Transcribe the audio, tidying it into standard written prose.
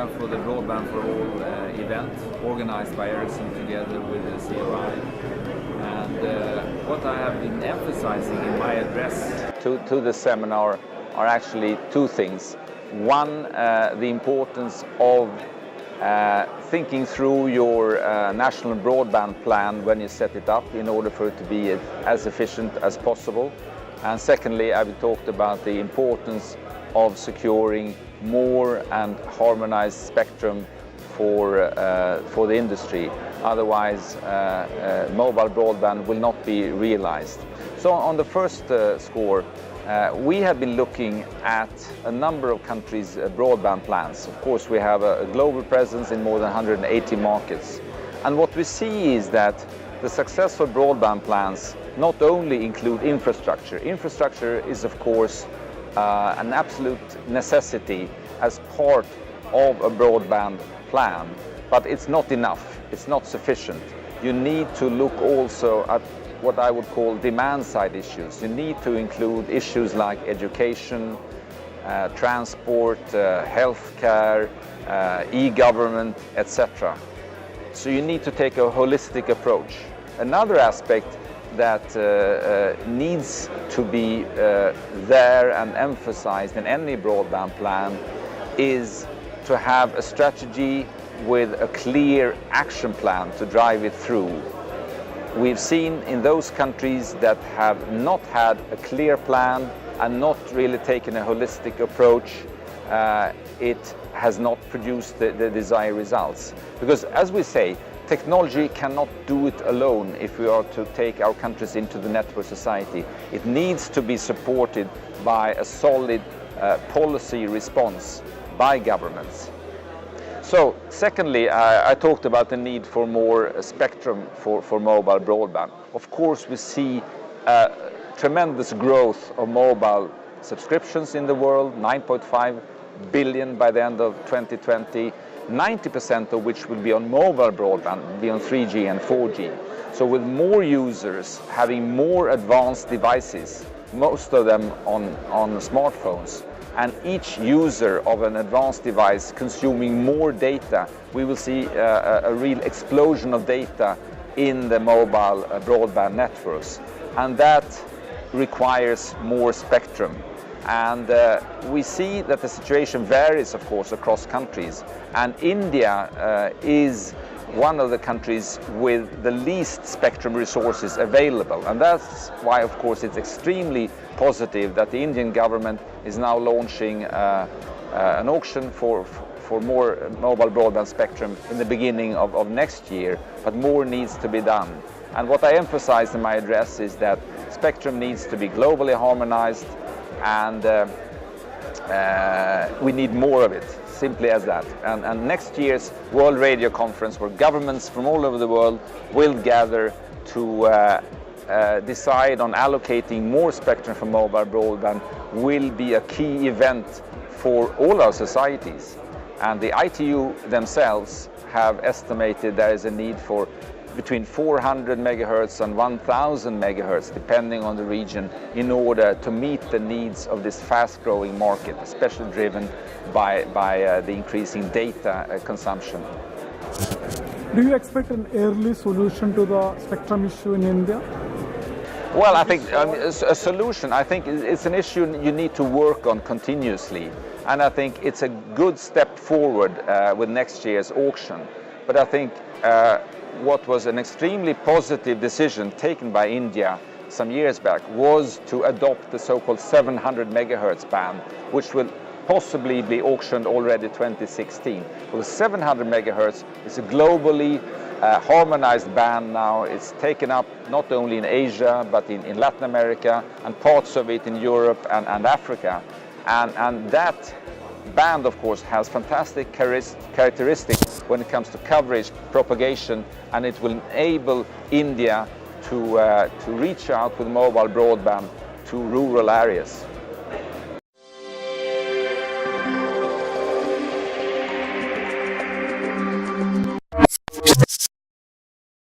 for the Broadband for All event organized by Ericsson together with the COI. And what I have been emphasizing in my address to the seminar are actually two things. One, the importance of thinking through your national broadband plan when you set it up in order for it to be as efficient as possible. And secondly, I've talked about the importance of securing more and harmonized spectrum for the industry. Otherwise, mobile broadband will not be realized. So on the first score, we have been looking at a number of countries' broadband plans. Of course, we have a global presence in more than 180 markets. And what we see is that the successful broadband plans not only include infrastructure. Infrastructure is, of course, an absolute necessity as part of a broadband plan, but it's not enough, it's not sufficient. You need to look also at what I would call demand-side issues. You need to include issues like education, transport, healthcare, e-government, etc. So you need to take a holistic approach. Another aspect that needs to be there and emphasized in any broadband plan is to have a strategy with a clear action plan to drive it through. We've seen in those countries that have not had a clear plan and not really taken a holistic approach, it has not produced the desired results. Because as we say, technology cannot do it alone if we are to take our countries into the network society. It needs to be supported by a solid policy response by governments. So, secondly, I talked about the need for more spectrum for mobile broadband. Of course, we see tremendous growth of mobile subscriptions in the world, 9.5 billion by the end of 2020, 90% of which will be on mobile broadband, be on 3G and 4G. So with more users having more advanced devices, most of them on smartphones, and each user of an advanced device consuming more data, we will see a real explosion of data in the mobile broadband networks. And that requires more spectrum. And we see that the situation varies, of course, across countries. And India is one of the countries with the least spectrum resources available. And that's why, of course, it's extremely positive that the Indian government is now launching an auction for more mobile broadband spectrum in the beginning of next year. But more needs to be done. And what I emphasized in my address is that spectrum needs to be globally harmonized, and we need more of it, simply as that. And next year's World Radio Conference, where governments from all over the world will gather to decide on allocating more spectrum for mobile broadband, will be a key event for all our societies. And the ITU themselves have estimated there is a need for between 400 megahertz and 1000 megahertz, depending on the region, in order to meet the needs of this fast-growing market, especially driven by the increasing data consumption. Do you expect an early solution to the spectrum issue in India? Well, I think a solution, I think it's an issue you need to work on continuously. And I think it's a good step forward with next year's auction. But I think what was an extremely positive decision taken by India some years back was to adopt the so-called 700 megahertz band, which will possibly be auctioned already 2016. Well, 700 megahertz is a globally harmonized band now. It's taken up not only in Asia, but in Latin America, and parts of it in Europe and Africa. And that band, of course, has fantastic characteristics when it comes to coverage, propagation, and it will enable India to reach out with mobile broadband to rural areas.